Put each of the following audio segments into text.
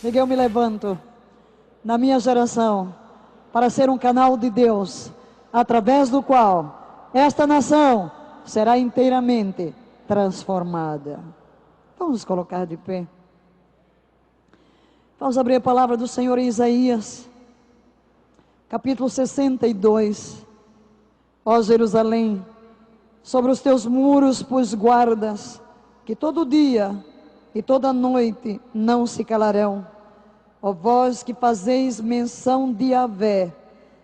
Diga: eu me levanto na minha geração para ser um canal de Deus, através do qual esta nação será inteiramente transformada. Vamos nos colocar de pé. Vamos abrir a palavra do Senhor em Isaías, capítulo 62. Ó Jerusalém, sobre os teus muros pus guardas, que todo dia e toda noite não se calarão. Ó vós que fazeis menção de Yahvé,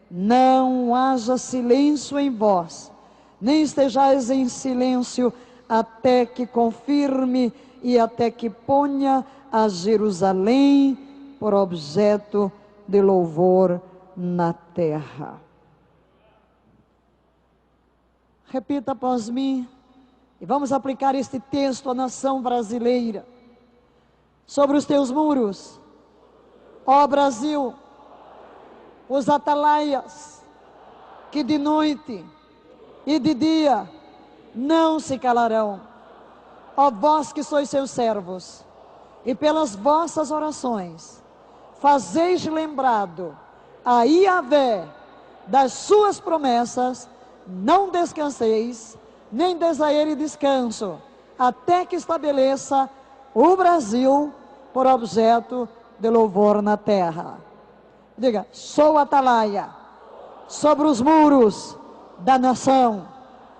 não haja silêncio em vós, nem estejais em silêncio, até que confirme e até que ponha a Jerusalém por objeto de louvor na terra. Repita após mim, e vamos aplicar este texto à nação brasileira. Sobre os teus muros, ó Brasil, os atalaias, que de noite e de dia não se calarão. Ó vós que sois seus servos, e pelas vossas orações fazeis lembrado a Yahvé das suas promessas, não descanseis, nem deis a ele descanso, até que estabeleça o Brasil por objeto de louvor na terra. Diga: sou atalaia sobre os muros da nação.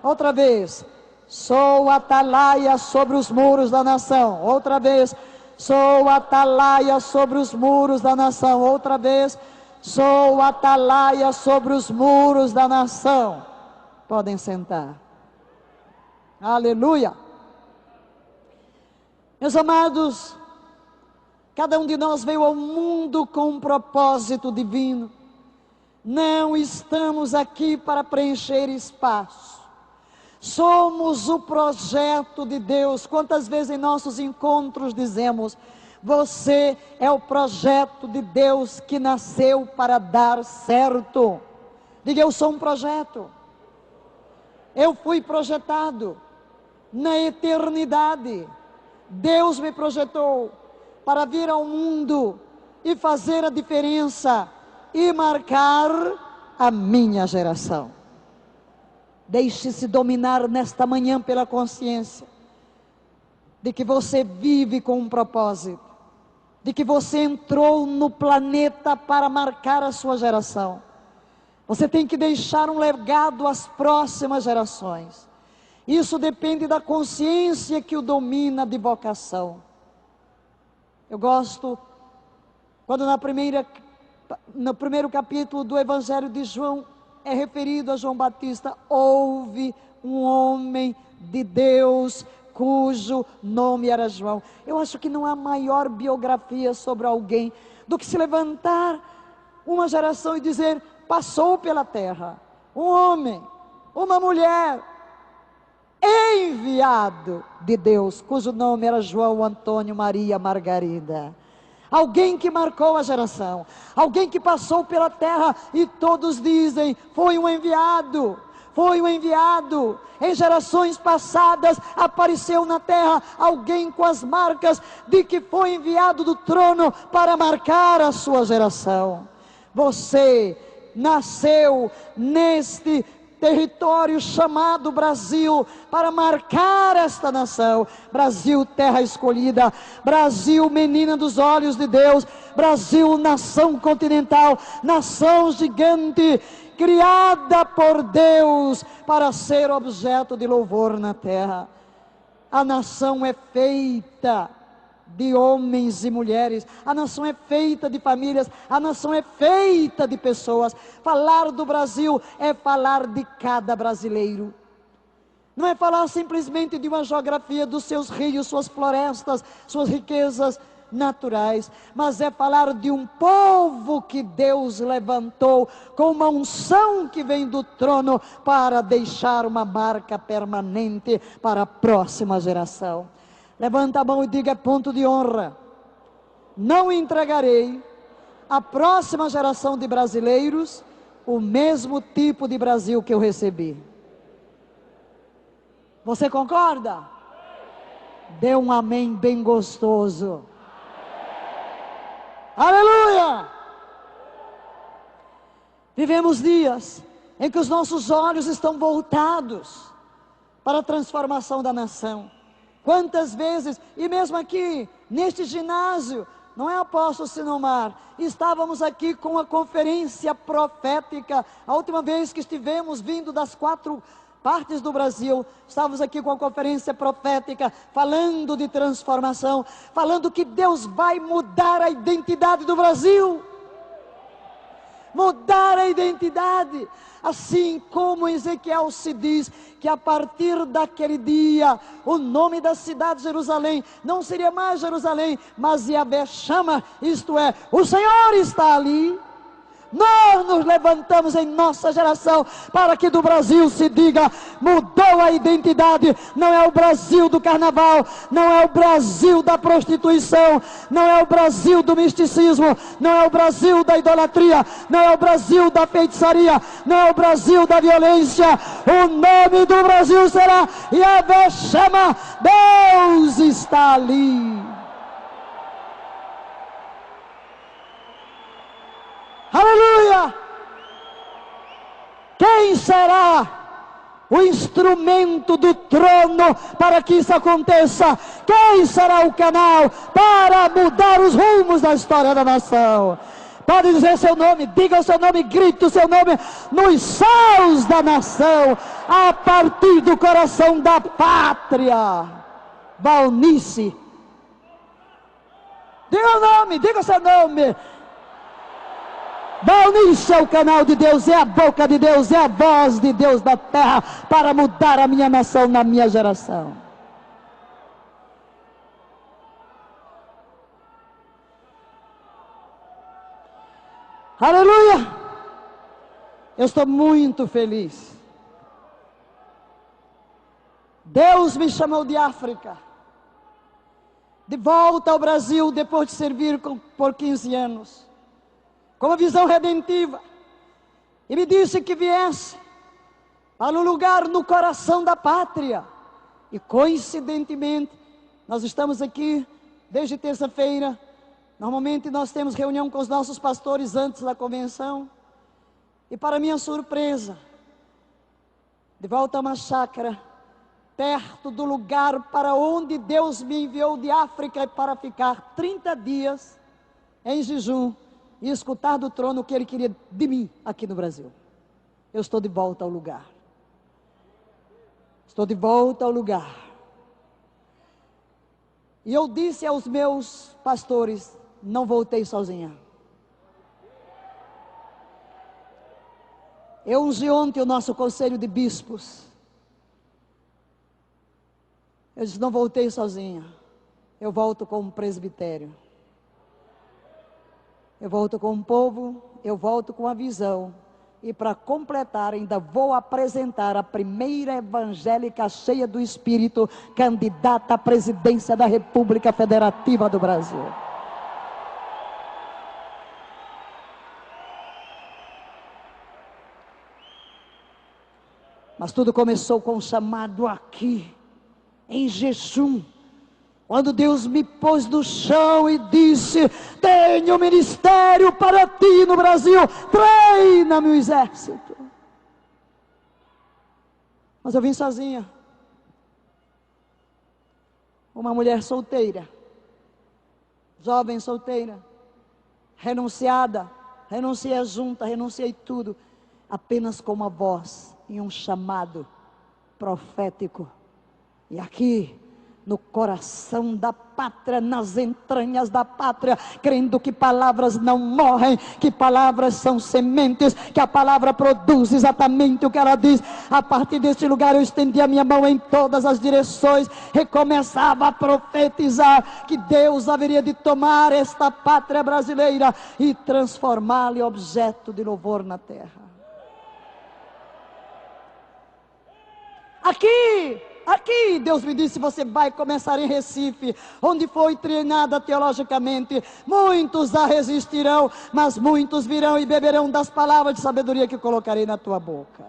Outra vez: sou atalaia sobre os muros da nação. Outra vez: sou atalaia sobre os muros da nação. Outra vez: sou atalaia sobre os muros da nação. Podem sentar. Aleluia. Meus amados, cada um de nós veio ao mundo com um propósito divino. Não estamos aqui para preencher espaço. Somos o projeto de Deus. Quantas vezes em nossos encontros dizemos: você é o projeto de Deus que nasceu para dar certo. Diga: eu sou um projeto. Eu fui projetado na eternidade. Deus me projetou para vir ao mundo e fazer a diferença e marcar a minha geração. Deixe-se dominar nesta manhã pela consciência de que você vive com um propósito, de que você entrou no planeta para marcar a sua geração. Você tem que deixar um legado às próximas gerações. Isso depende da consciência que o domina de vocação. Eu gosto quando no primeiro capítulo do Evangelho de João é referido a João Batista: houve um homem de Deus cujo nome era João. Eu acho que não há maior biografia sobre alguém do que se levantar uma geração e dizer: passou pela terra um homem, uma mulher enviado de Deus, cujo nome era João Antônio Maria Margarida. Alguém que marcou a geração, alguém que passou pela terra e todos dizem: foi um enviado. Foi um enviado. Em gerações passadas apareceu na terra alguém com as marcas de que foi enviado do trono para marcar a sua geração. Você nasceu neste território chamado Brasil para marcar esta nação. Brasil, terra escolhida. Brasil, menina dos olhos de Deus. Brasil, nação continental, nação gigante, criada por Deus para ser objeto de louvor na terra. A nação é feita de homens e mulheres, a nação é feita de famílias, a nação é feita de pessoas. Falar do Brasil é falar de cada brasileiro. Não é falar simplesmente de uma geografia dos seus rios, suas florestas, suas riquezas naturais, mas é falar de um povo que Deus levantou com uma unção que vem do trono para deixar uma marca permanente para a próxima geração. Levanta a mão e diga: é ponto de honra. Não entregarei à próxima geração de brasileiros o mesmo tipo de Brasil que eu recebi. Você concorda? Dê um amém bem gostoso. Aleluia! Vivemos dias em que os nossos olhos estão voltados para a transformação da nação. Quantas vezes, e mesmo aqui, neste ginásio, não é, apóstolo Sinomar, estávamos aqui com a conferência profética, a última vez que estivemos vindo das 4 partes do Brasil, estávamos aqui com a conferência profética, falando de transformação, falando que Deus vai mudar a identidade do Brasil, mudar a identidade, assim como Ezequiel se diz, que a partir daquele dia, o nome da cidade de Jerusalém, não seria mais Jerusalém, mas Yahvé chama, isto é, o Senhor está ali. Nós nos levantamos em nossa geração, para que do Brasil se diga, mudou a identidade, não é o Brasil do carnaval, não é o Brasil da prostituição, não é o Brasil do misticismo, não é o Brasil da idolatria, não é o Brasil da feitiçaria, não é o Brasil da violência, o nome do Brasil será Yahvé chama, Deus está ali. Aleluia! Quem será o instrumento do trono para que isso aconteça? Quem será o canal para mudar os rumos da história da nação? Pode dizer seu nome, diga o seu nome, grite o seu nome nos céus da nação, a partir do coração da pátria. Valnice. Diga o nome, diga o seu nome. Valnice é o canal de Deus, é a boca de Deus, é a voz de Deus da terra, para mudar a minha nação na minha geração. Aleluia! Eu estou muito feliz. Deus me chamou de África, de volta ao Brasil, depois de servir por 15 anos. Com uma visão redentiva, e me disse que viesse para um lugar no coração da pátria, e coincidentemente, nós estamos aqui desde terça-feira. Normalmente nós temos reunião com os nossos pastores antes da convenção, e para minha surpresa, de volta a uma chácara, perto do lugar para onde Deus me enviou de África, para ficar 30 dias em jejum, e escutar do trono o que Ele queria de mim aqui no Brasil. Eu estou de volta ao lugar. Estou de volta ao lugar. E eu disse aos meus pastores, não voltei sozinha. Eu ungi ontem o nosso conselho de bispos. Eu disse, não voltei sozinha. Eu volto com um presbitério. Eu volto com um povo, eu volto com a visão. E para completar, ainda vou apresentar a primeira evangélica cheia do Espírito, candidata à presidência da República Federativa do Brasil. Mas tudo começou com um chamado aqui, em jejum. Quando Deus me pôs no chão e disse, tenho um ministério para ti no Brasil, treina-me o exército. Mas eu vim sozinha. Uma mulher solteira, jovem solteira, renunciada, renunciei a junta, renunciei tudo, apenas com uma voz e um chamado profético. E aqui, no coração da pátria, nas entranhas da pátria, crendo que palavras não morrem, que palavras são sementes, que a palavra produz exatamente o que ela diz. A partir deste lugar eu estendi a minha mão em todas as direções, recomeçava a profetizar que Deus haveria de tomar esta pátria brasileira e transformá-la em objeto de louvor na terra. Aqui Deus me disse, você vai começar em Recife, onde foi treinada teologicamente. Muitos a resistirão, mas muitos virão e beberão das palavras de sabedoria que colocarei na tua boca.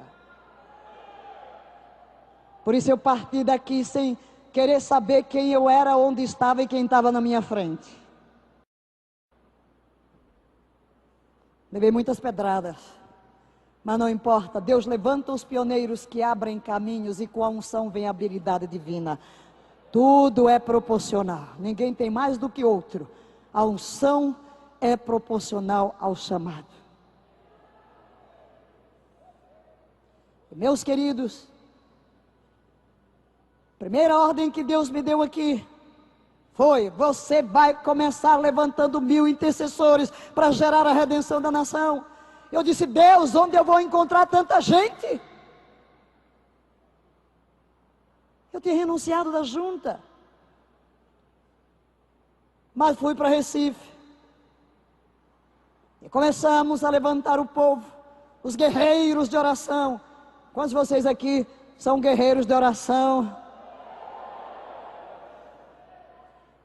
Por isso eu parti daqui sem querer saber quem eu era, onde estava e quem estava na minha frente. Levei muitas pedradas, mas não importa. Deus levanta os pioneiros que abrem caminhos, e com a unção vem a habilidade divina. Tudo é proporcional, ninguém tem mais do que outro. A unção é proporcional ao chamado. Meus queridos, a primeira ordem que Deus me deu aqui foi: você vai começar levantando 1000 intercessores para gerar a redenção da nação. Eu disse: Deus, onde eu vou encontrar tanta gente? Eu tinha renunciado da junta, mas fui para Recife, e começamos a levantar o povo, os guerreiros de oração. Quantos de vocês aqui são guerreiros de oração?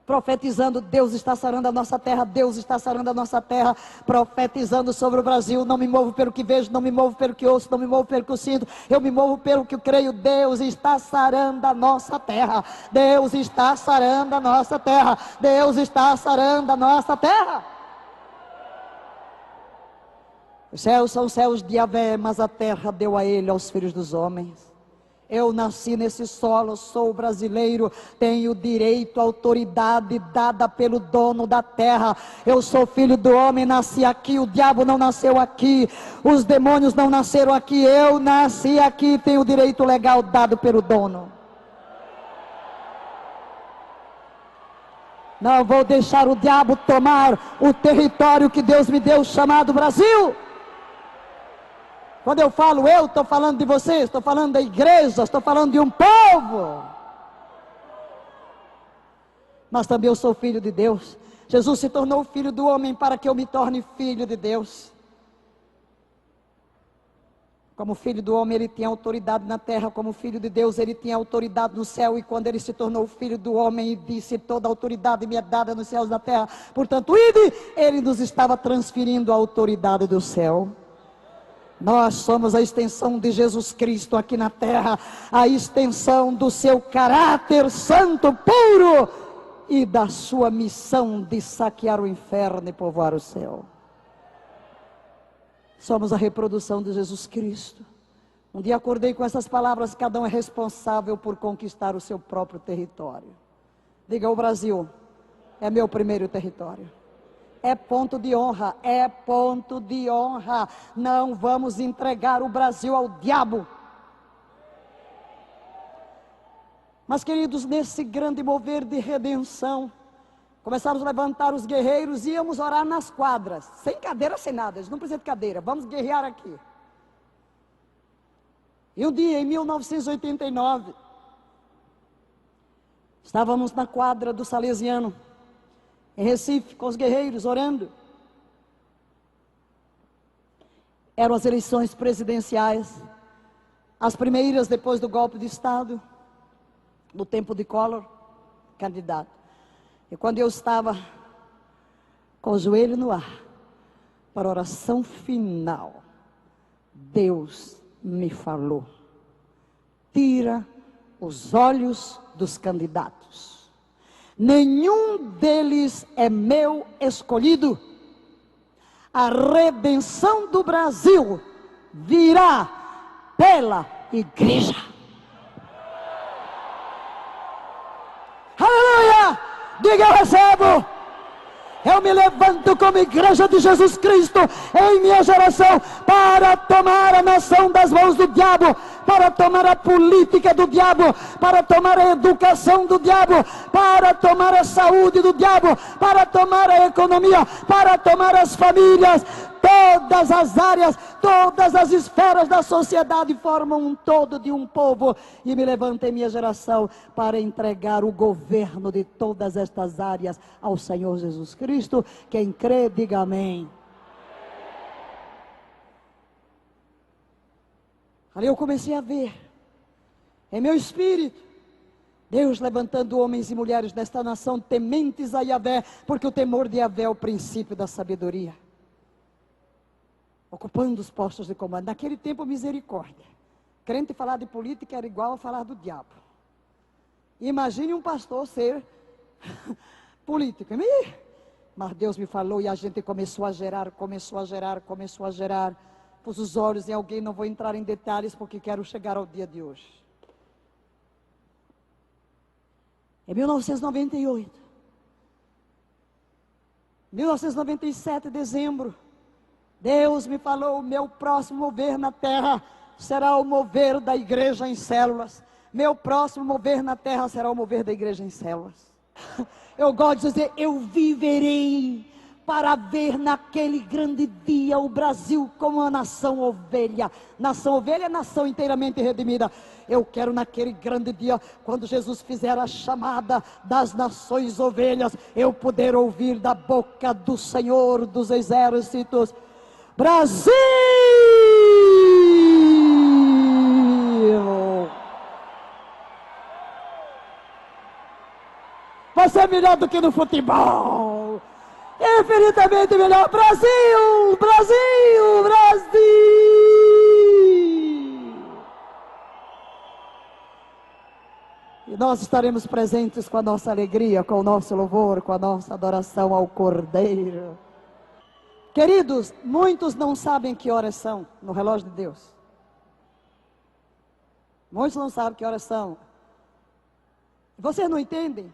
Profetizando: Deus está sarando a nossa terra, Deus está sarando a nossa terra. Profetizando sobre o Brasil: não me movo pelo que vejo, não me movo pelo que ouço, não me movo pelo que sinto, eu me movo pelo que eu creio. Deus está sarando a nossa terra, Deus está sarando a nossa terra, Deus está sarando a nossa terra. Os céus são céus de Yahvé, mas a terra deu a ele, aos filhos dos homens. Eu nasci nesse solo, sou brasileiro, tenho direito, autoridade dada pelo dono da terra. Eu sou filho do homem, nasci aqui, o diabo não nasceu aqui, os demônios não nasceram aqui, eu nasci aqui, tenho o direito legal dado pelo dono. Não vou deixar o diabo tomar o território que Deus me deu, chamado Brasil. Quando eu falo eu, estou falando de vocês, estou falando da igreja, estou falando de um povo. Mas também eu sou filho de Deus. Jesus se tornou filho do homem para que eu me torne filho de Deus. Como filho do homem, ele tinha autoridade na terra. Como filho de Deus, ele tinha autoridade no céu. E quando ele se tornou filho do homem e disse: toda autoridade me é dada nos céus e na terra, portanto, ide, ele nos estava transferindo a autoridade do céu. Nós somos a extensão de Jesus Cristo aqui na terra, a extensão do seu caráter santo, puro, e da sua missão de saquear o inferno e povoar o céu. Somos a reprodução de Jesus Cristo. Um dia acordei com essas palavras: cada um é responsável por conquistar o seu próprio território. Diga: o Brasil é meu primeiro território. É ponto de honra, é ponto de honra. Não vamos entregar o Brasil ao diabo. Mas, queridos, nesse grande mover de redenção, começamos a levantar os guerreiros e íamos orar nas quadras, sem cadeira, sem nada. Eles não precisam de cadeira, vamos guerrear aqui. E um dia, em 1989, estávamos na quadra do Salesiano, em Recife, com os guerreiros, orando. Eram as eleições presidenciais, as primeiras depois do golpe de Estado, no tempo de Collor, candidato. E quando eu estava com o joelho no ar, para a oração final, Deus me falou: tira os olhos dos candidatos. Nenhum deles é meu escolhido. A redenção do Brasil virá pela igreja. Aleluia! Diga: eu recebo. Eu me levanto como igreja de Jesus Cristo em minha geração para tomar a nação das mãos do diabo, para tomar a política do diabo, para tomar a educação do diabo, para tomar a saúde do diabo, para tomar a economia, para tomar as famílias. Todas as áreas, todas as esferas da sociedade formam um todo de um povo. E me levanto em minha geração para entregar o governo de todas estas áreas ao Senhor Jesus Cristo. Quem crê, diga amém. Ali eu comecei a ver, em meu espírito, Deus levantando homens e mulheres desta nação tementes a Yahvé, porque o temor de Yahvé é o princípio da sabedoria. Ocupando os postos de comando. Naquele tempo, misericórdia. Crente falar de política era igual a falar do diabo. Imagine um pastor ser político. Mas Deus me falou e a gente começou a gerar, começou a gerar, começou a gerar. Pus os olhos em alguém, não vou entrar em detalhes porque quero chegar ao dia de hoje. Em 1998, 1997, dezembro, Deus me falou: o meu próximo mover na terra será o mover da igreja em células. Meu próximo mover na terra será o mover da igreja em células. Eu gosto de dizer, eu viverei para ver naquele grande dia o Brasil como uma nação ovelha. Nação ovelha é nação inteiramente redimida. Eu quero naquele grande dia, quando Jesus fizer a chamada das nações ovelhas, eu poder ouvir da boca do Senhor dos exércitos: Brasil! Você é melhor do que no futebol. Infinitamente melhor. Brasil! Brasil! Brasil! E nós estaremos presentes com a nossa alegria, com o nosso louvor, com a nossa adoração ao Cordeiro. Queridos, muitos não sabem que horas são no relógio de Deus. Muitos não sabem que horas são. Vocês não entendem?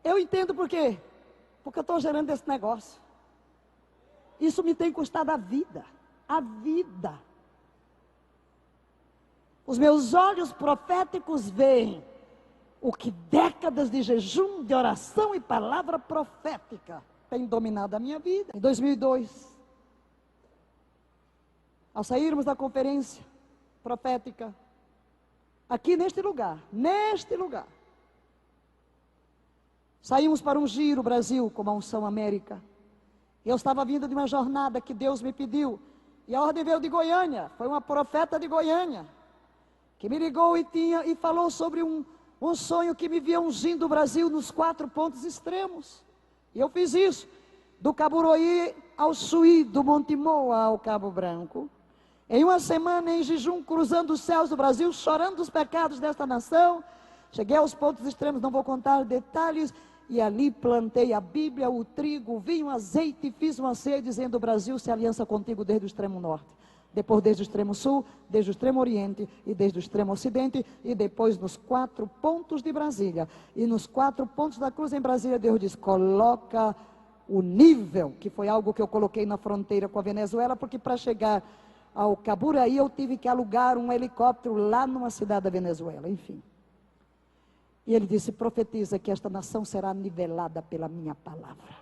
Eu entendo por quê? Porque eu estou gerando esse negócio. Isso me tem custado a vida. A vida. Os meus olhos proféticos veem o que décadas de jejum, de oração e palavra profética tem dominado a minha vida. Em 2002, ao sairmos da conferência profética, aqui neste lugar, saímos para um giro Brasil com a Unção América. Eu estava vindo de uma jornada que Deus me pediu, e a ordem veio de Goiânia. Foi uma profeta de Goiânia que me ligou e falou sobre um sonho que me via ungindo o Brasil nos 4 pontos extremos. E eu fiz isso, do Caburoí ao Suí, do Monte Moa ao Cabo Branco, em uma semana em jejum, cruzando os céus do Brasil, chorando os pecados desta nação. Cheguei aos pontos extremos, não vou contar detalhes, e ali plantei a Bíblia, o trigo, o vinho, o azeite, e fiz uma ceia dizendo: o Brasil se aliança contigo desde o extremo norte, depois desde o extremo sul, desde o extremo oriente e desde o extremo ocidente, e depois nos 4 pontos de Brasília. E nos 4 pontos da cruz em Brasília, Deus diz: coloca o nível, que foi algo que eu coloquei na fronteira com a Venezuela, porque para chegar ao Caburaí eu tive que alugar um helicóptero lá numa cidade da Venezuela, enfim. E ele disse: profetiza que esta nação será nivelada pela minha palavra.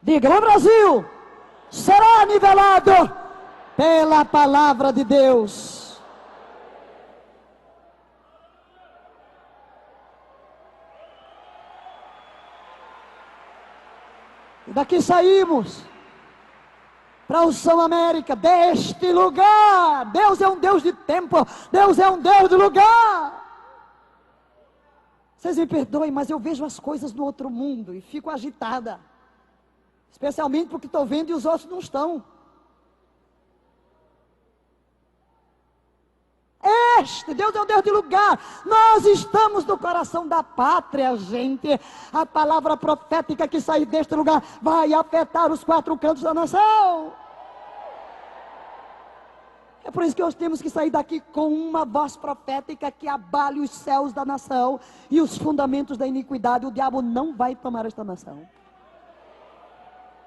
Diga: o Brasil será nivelado pela palavra de Deus. E daqui saímos para a Unção América, deste lugar. Deus é um Deus de tempo, Deus é um Deus de lugar. Vocês me perdoem, mas eu vejo as coisas no outro mundo e fico agitada, especialmente porque estou vendo e os outros não estão. Deus é um Deus de lugar. Nós estamos no coração da pátria, gente. A palavra profética que sair deste lugar vai afetar os 4 cantos da nação. É por isso que nós temos que sair daqui com uma voz profética que abale os céus da nação e os fundamentos da iniquidade. O diabo não vai tomar esta nação.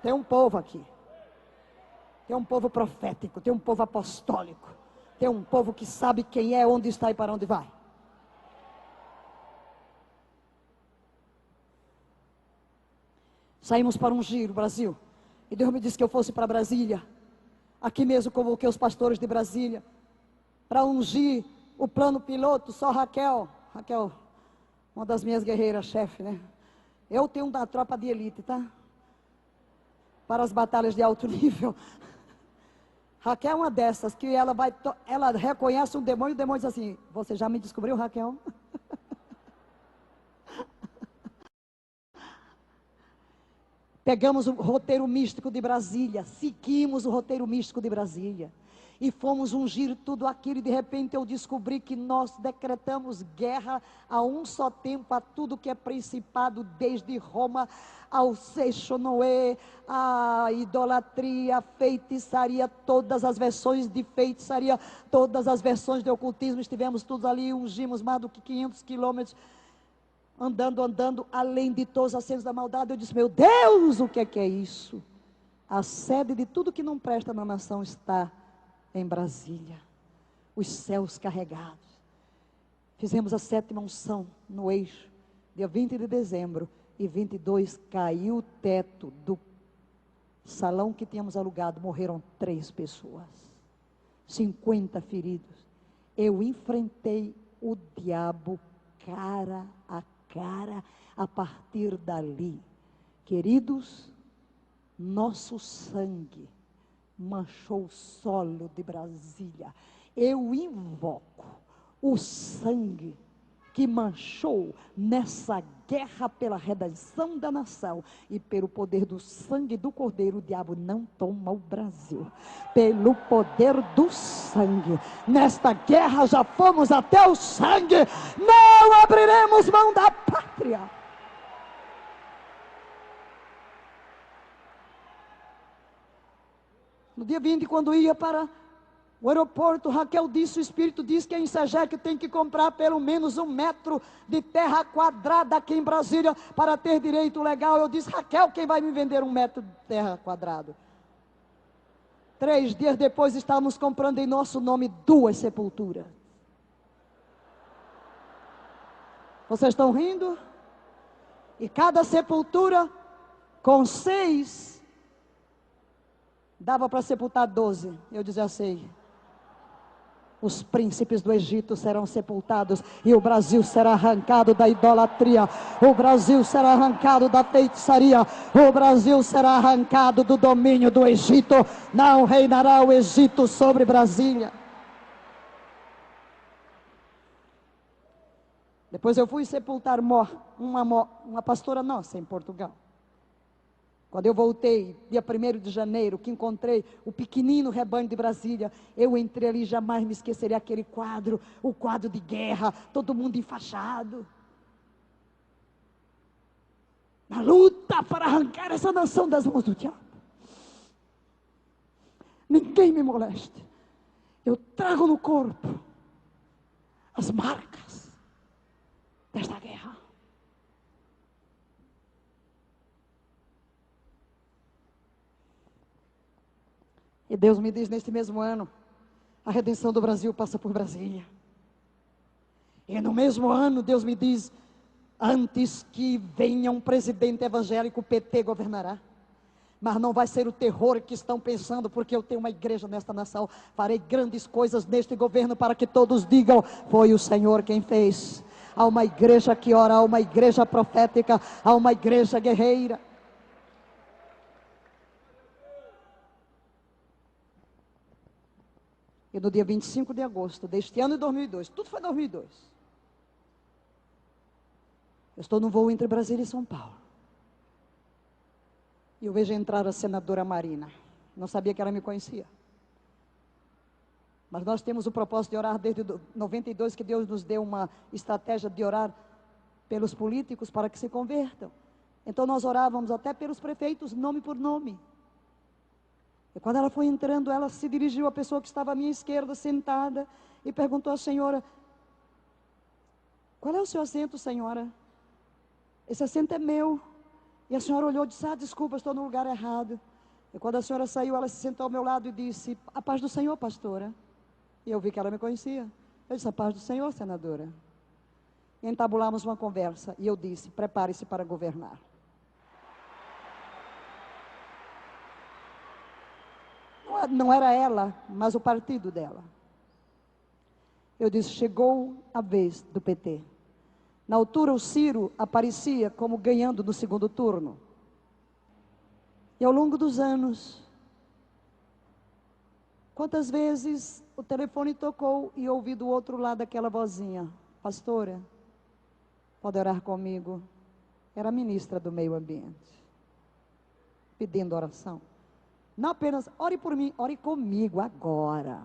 Tem um povo aqui, tem um povo profético, tem um povo apostólico, tem um povo que sabe quem é, onde está e para onde vai. Saímos para um giro, Brasil, e Deus me disse que eu fosse para Brasília. Aqui mesmo convoquei os pastores de Brasília para ungir o plano piloto. Só Raquel, uma das minhas guerreiras, chefe, né? Eu tenho uma tropa de elite, tá? Para as batalhas de alto nível. Raquel é uma dessas, que ela reconhece um demônio, e o demônio diz assim: você já me descobriu, Raquel? Pegamos o roteiro místico de Brasília, seguimos o roteiro místico de Brasília, E fomos ungir tudo aquilo, e de repente eu descobri que nós decretamos guerra a um só tempo a tudo que é principado, desde Roma ao Seixo Noé, a idolatria, a feitiçaria, todas as versões de feitiçaria, todas as versões de ocultismo, estivemos todos ali, ungimos mais do que 500 quilômetros, andando, além de todos os acenos da maldade. Eu disse: meu Deus, o que é isso? A sede de tudo que não presta na nação está em Brasília, os céus carregados. Fizemos a 7ª unção no Eixo, dia 20 de dezembro, e 22 caiu o teto do salão que tínhamos alugado, morreram 3 pessoas, 50 feridos. Eu enfrentei o diabo cara a cara. A partir dali, queridos, nosso sangue manchou o solo de Brasília. Eu invoco o sangue que manchou nessa guerra pela redenção da nação, e pelo poder do sangue do Cordeiro, o diabo não toma o Brasil. Pelo poder do sangue, nesta guerra já fomos até o sangue, não abriremos mão da pátria. No dia 20, quando ia para o aeroporto, Raquel disse, o Espírito disse que em Segec tem que comprar pelo menos 1 metro de terra quadrada aqui em Brasília, para ter direito legal. Eu disse: Raquel, quem vai me vender 1 metro de terra quadrada? 3 dias depois, estávamos comprando em nosso nome 2 sepulturas. Vocês estão rindo? E cada sepultura com 6... dava para sepultar 12. Eu dizia: sei. Os príncipes do Egito serão sepultados, e o Brasil será arrancado da idolatria, o Brasil será arrancado da feitiçaria, o Brasil será arrancado do domínio do Egito. Não reinará o Egito sobre Brasília. Depois eu fui sepultar uma pastora nossa em Portugal. Quando eu voltei, dia 1º de janeiro, que encontrei o pequenino rebanho de Brasília, eu entrei ali, jamais me esquecerei aquele quadro, o quadro de guerra, todo mundo enfaixado, na luta para arrancar essa nação das mãos do diabo. Ninguém me moleste, eu trago no corpo as marcas desta guerra. E Deus me diz, neste mesmo ano, a redenção do Brasil passa por Brasília. E no mesmo ano, Deus me diz, antes que venha um presidente evangélico, o PT governará. Mas não vai ser o terror que estão pensando, porque eu tenho uma igreja nesta nação. Farei grandes coisas neste governo, para que todos digam: foi o Senhor quem fez. Há uma igreja que ora, há uma igreja profética, há uma igreja guerreira. E no dia 25 de agosto deste ano de 2002, tudo foi 2002, eu estou num voo entre Brasília e São Paulo, e eu vejo entrar a senadora Marina. Não sabia que ela me conhecia, mas nós temos o propósito de orar desde 92, que Deus nos deu uma estratégia de orar pelos políticos para que se convertam. Então nós orávamos até pelos prefeitos, nome por nome. E quando ela foi entrando, ela se dirigiu à pessoa que estava à minha esquerda, sentada, e perguntou à senhora: qual é o seu assento, senhora? Esse assento é meu. E a senhora olhou e disse: ah, desculpa, estou no lugar errado. E quando a senhora saiu, ela se sentou ao meu lado e disse: a paz do Senhor, pastora. E eu vi que ela me conhecia. Eu disse: a paz do Senhor, senadora. E entabulamos uma conversa, e eu disse: prepare-se para governar. Não era ela, mas o partido dela. Eu disse: chegou a vez do PT. Na altura, o Ciro aparecia como ganhando no segundo turno. E ao longo dos anos, quantas vezes o telefone tocou e ouvi do outro lado aquela vozinha: pastora, pode orar comigo? Era a ministra do meio ambiente, pedindo oração. Não apenas, ore por mim, ore comigo agora.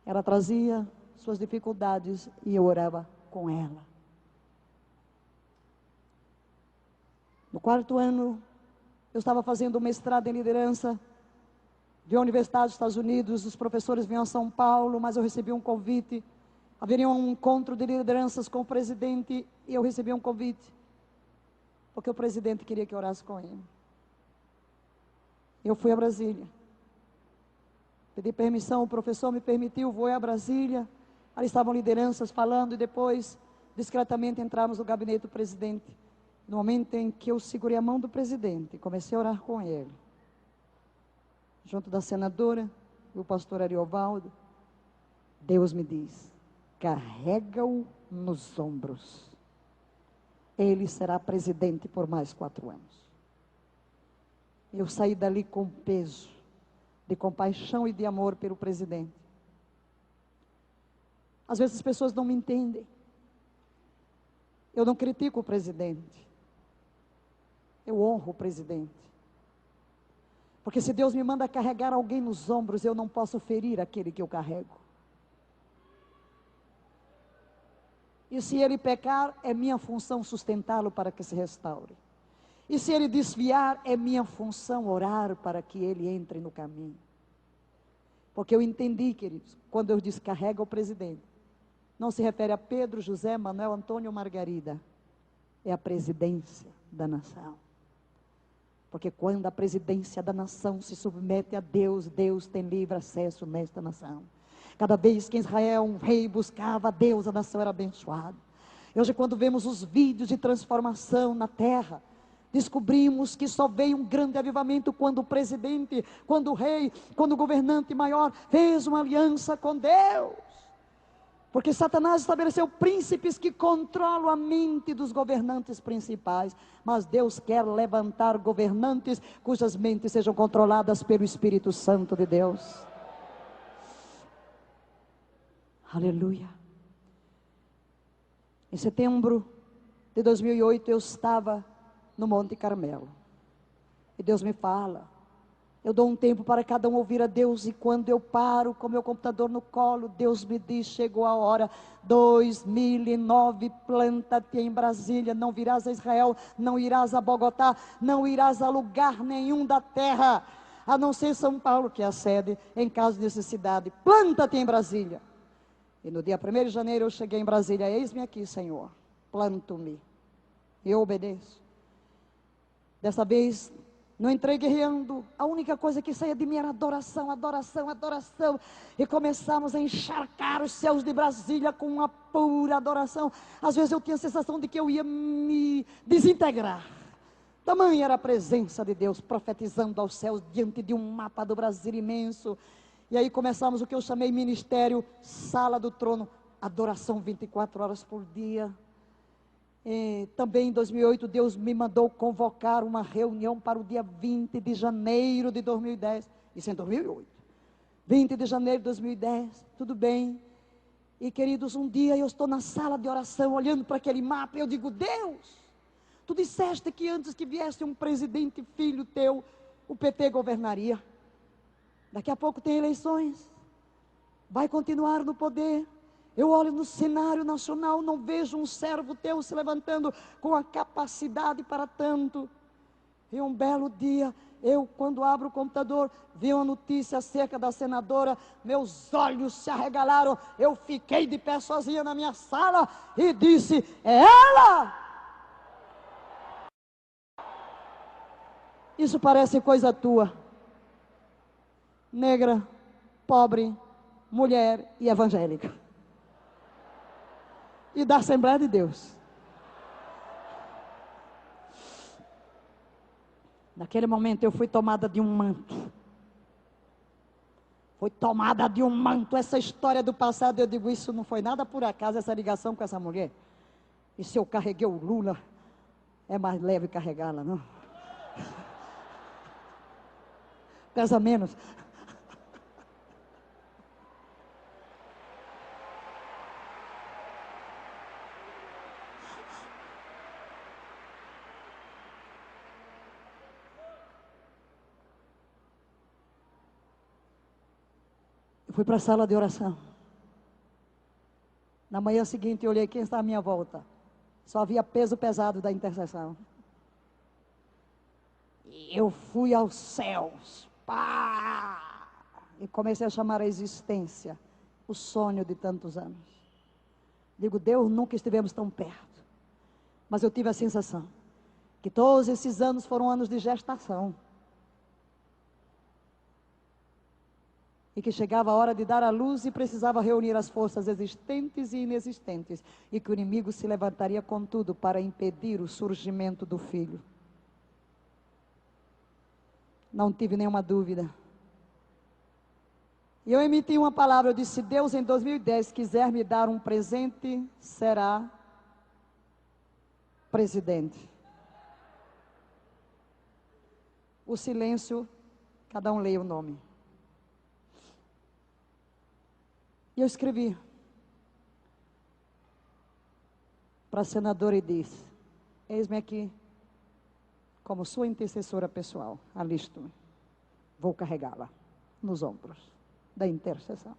Ela trazia suas dificuldades e eu orava com ela. No 4º ano, eu estava fazendo um mestrado em liderança de uma universidade dos Estados Unidos. Os professores vinham a São Paulo, mas eu recebi um convite. Haveria um encontro de lideranças com o presidente e eu recebi um convite, porque o presidente queria que eu orasse com ele. Eu fui a Brasília. Pedi permissão, o professor me permitiu, vou a Brasília. Ali estavam lideranças falando e depois, discretamente, entramos no gabinete do presidente. No momento em que eu segurei a mão do presidente, comecei a orar com ele, junto da senadora e o pastor Ariovaldo, Deus me diz: carrega-o nos ombros. Ele será presidente por mais 4 anos. Eu saí dali com peso de compaixão e de amor pelo presidente. Às vezes as pessoas não me entendem. Eu não critico o presidente. Eu honro o presidente. Porque se Deus me manda carregar alguém nos ombros, eu não posso ferir aquele que eu carrego. E se ele pecar, é minha função sustentá-lo para que se restaure. E se ele desviar, é minha função orar para que ele entre no caminho. Porque eu entendi, queridos, quando eu disse carrega o presidente, não se refere a Pedro, José, Manuel, Antônio ou Margarida. É a presidência da nação. Porque quando a presidência da nação se submete a Deus, Deus tem livre acesso nesta nação. Cada vez que em Israel um rei buscava a Deus, a nação era abençoada. E hoje, quando vemos os vídeos de transformação na terra, descobrimos que só veio um grande avivamento quando o presidente, quando o rei, quando o governante maior fez uma aliança com Deus. Porque Satanás estabeleceu príncipes que controlam a mente dos governantes principais. Mas Deus quer levantar governantes cujas mentes sejam controladas pelo Espírito Santo de Deus. Aleluia. Em setembro de 2008 eu estava no Monte Carmelo. E Deus me fala. Eu dou um tempo para cada um ouvir a Deus, e quando eu paro com meu computador no colo, Deus me diz: chegou a hora. 2009, planta-te em Brasília, não virás a Israel, não irás a Bogotá, não irás a lugar nenhum da terra, a não ser São Paulo, que é a sede, em caso de necessidade. Planta-te em Brasília. E no dia 1º de janeiro eu cheguei em Brasília. Eis-me aqui, Senhor, planto-me, eu obedeço. Dessa vez não entrei guerreando, a única coisa que saía de mim era adoração, adoração, adoração. E começamos a encharcar os céus de Brasília com uma pura adoração. Às vezes eu tinha a sensação de que eu ia me desintegrar. Tamanha era a presença de Deus, profetizando aos céus, diante de um mapa do Brasil imenso. E aí começamos o que eu chamei ministério, sala do trono, adoração 24 horas por dia. Também em 2008 Deus me mandou convocar uma reunião para o dia 20 de janeiro de 2010, isso em 2008, 20 de janeiro de 2010, tudo bem. E queridos, um dia eu estou na sala de oração, olhando para aquele mapa, e eu digo: Deus, tu disseste que antes que viesse um presidente filho teu, o PT governaria. Daqui a pouco tem eleições, vai continuar no poder. Eu olho no cenário nacional, não vejo um servo teu se levantando com a capacidade para tanto. E um belo dia, eu, quando abro o computador, vi uma notícia acerca da senadora, meus olhos se arregalaram, eu fiquei de pé sozinha na minha sala e disse: é ela! Isso parece coisa tua. Negra, pobre, mulher e evangélica. E da Assembleia de Deus. Naquele momento eu fui tomada de um manto. Fui tomada de um manto. Essa história do passado, eu digo, isso não foi nada por acaso, essa ligação com essa mulher. E se eu carreguei o Lula, é mais leve carregá-la, não? Pesa menos. Eu fui para a sala de oração. Na manhã seguinte eu olhei quem está à minha volta. Só havia peso pesado da intercessão. E eu fui aos céus. Pá! E comecei a chamar a existência o sonho de tantos anos. Digo, Deus, nunca estivemos tão perto. Mas eu tive a sensação que todos esses anos foram anos de gestação. E que chegava a hora de dar à luz e precisava reunir as forças existentes e inexistentes. E que o inimigo se levantaria com tudo para impedir o surgimento do filho. Não tive nenhuma dúvida. E eu emiti uma palavra, eu disse, Deus em 2010 quiser me dar um presente, será presidente. O silêncio, cada um leia o nome. E eu escrevi para a senadora e disse, eis-me aqui, como sua intercessora pessoal, alisto-me, vou carregá-la nos ombros da intercessão.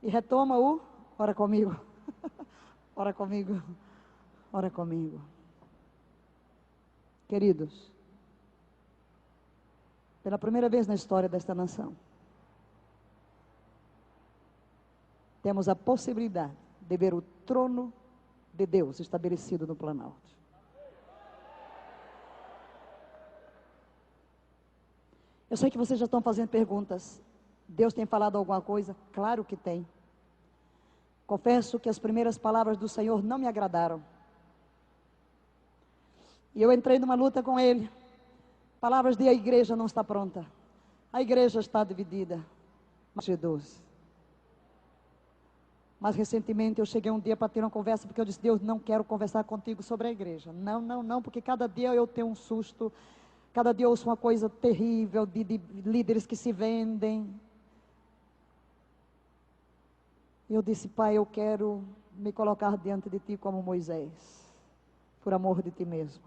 E retoma o, ora comigo, ora comigo, ora comigo. Queridos, pela primeira vez na história desta nação, temos a possibilidade de ver o trono de Deus estabelecido no Planalto. Eu sei que vocês já estão fazendo perguntas. Deus tem falado alguma coisa? Claro que tem. Confesso que as primeiras palavras do Senhor não me agradaram. E eu entrei numa luta com Ele. Palavras de a igreja não está pronta. A igreja está dividida. Mas recentemente eu cheguei um dia para ter uma conversa, porque eu disse, Deus, não quero conversar contigo sobre a igreja. Não, porque cada dia eu tenho um susto. Cada dia eu ouço uma coisa terrível de líderes que se vendem. E eu disse, Pai, eu quero me colocar diante de Ti como Moisés. Por amor de Ti mesmo.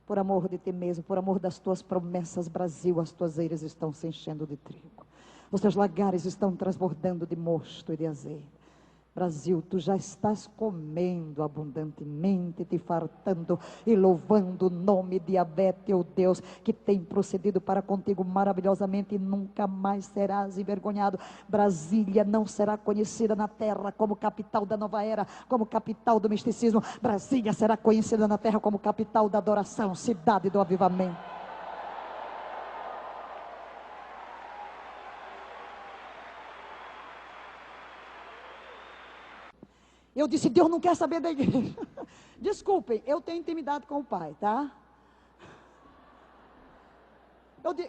Por amor de Ti mesmo. Por amor das Tuas promessas, Brasil, as Tuas eiras estão se enchendo de trigo. Os Teus lagares estão transbordando de mosto e de azeite. Brasil, Tu já estás comendo abundantemente, te fartando e louvando o nome de Yahvé, Teu Deus, que tem procedido para contigo maravilhosamente e nunca mais serás envergonhado. Brasília não será conhecida na terra como capital da nova era, como capital do misticismo. Brasília será conhecida na terra como capital da adoração, cidade do avivamento. Eu disse, Deus não quer saber da igreja. Desculpem, eu tenho intimidade com o Pai, tá?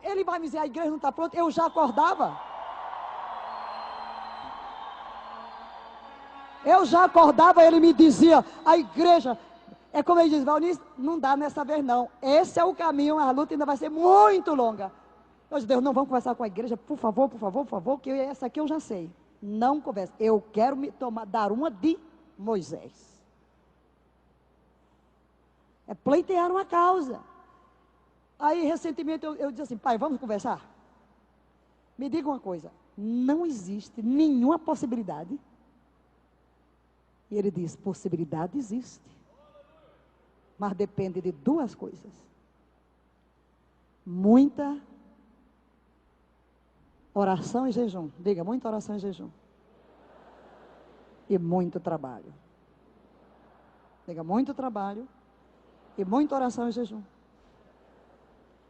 Ele vai me dizer, a igreja não está pronta. Eu já acordava. Ele me dizia, a igreja... É como ele diz, Valnice, não dá nessa vez não. Esse é o caminho, a luta ainda vai ser muito longa. Eu disse, Deus, não vamos conversar com a igreja, por favor, que essa aqui eu já sei. Não conversa. Eu quero dar uma de Moisés. É pleitear uma causa. Aí recentemente eu disse assim, Pai, vamos conversar? Me diga uma coisa, não existe nenhuma possibilidade? E ele diz, possibilidade existe. Mas depende de duas coisas. Muita oração e jejum. Diga, muita oração e jejum. E muito trabalho. Diga, muito trabalho e muita oração e jejum.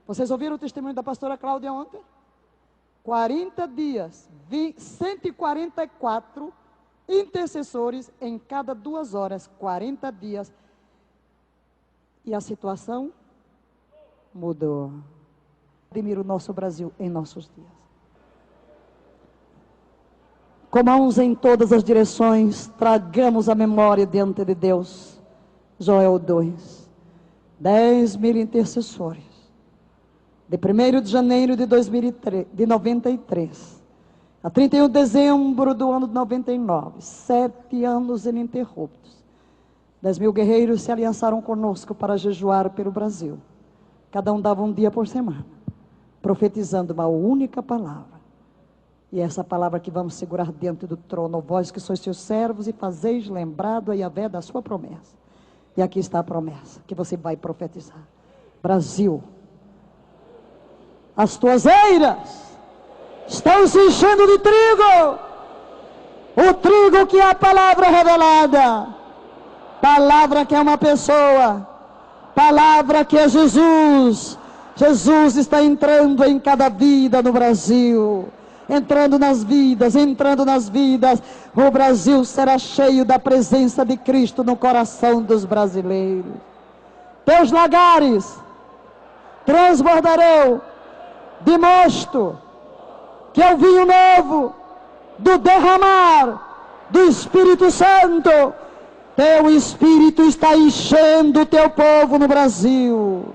Vocês ouviram o testemunho da pastora Cláudia ontem? 40 dias, 144 intercessores em cada 2 horas, 40 dias. E a situação mudou. Admiro o nosso Brasil em nossos dias. Com mãos em todas as direções, tragamos a memória diante de Deus. Joel 2. 10.000 intercessores. De 1º de janeiro de 93 a 31 de dezembro do ano de 99. 7 anos ininterruptos. 10.000 guerreiros se aliançaram conosco para jejuar pelo Brasil. Cada um dava um dia por semana, profetizando uma única palavra. E é essa palavra que vamos segurar diante do trono, vós que sois seus servos e fazeis lembrado a Yahvé da sua promessa. E aqui está a promessa que você vai profetizar. Brasil, as tuas eiras estão se enchendo de trigo. O trigo que é a palavra revelada. Palavra que é uma pessoa. Palavra que é Jesus. Jesus está entrando em cada vida no Brasil. Entrando nas vidas, entrando nas vidas. O Brasil será cheio da presença de Cristo no coração dos brasileiros. Teus lagares transbordarão de mosto, que é o vinho novo, do derramar do Espírito Santo. Teu Espírito está enchendo o teu povo no Brasil.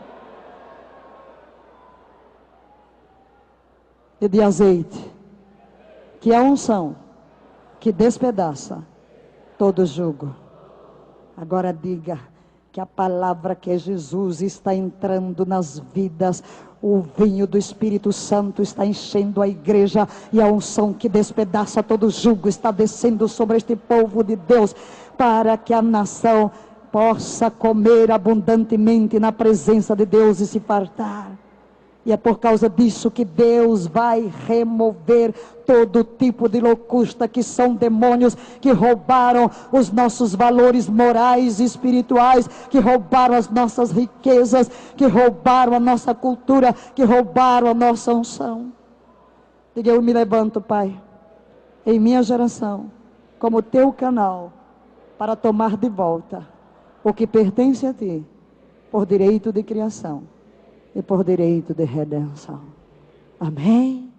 E de azeite, que é a unção que despedaça todo jugo. Agora diga que a palavra que é Jesus está entrando nas vidas. O vinho do Espírito Santo está enchendo a igreja, e a unção que despedaça todo jugo está descendo sobre este povo de Deus, para que a nação possa comer abundantemente na presença de Deus e se fartar. E é por causa disso que Deus vai remover todo tipo de locusta, que são demônios que roubaram os nossos valores morais e espirituais, que roubaram as nossas riquezas, que roubaram a nossa cultura, que roubaram a nossa unção. Diga: eu me levanto, Pai, em minha geração, como teu canal, para tomar de volta o que pertence a ti, por direito de criação e por direito de redenção. Amém.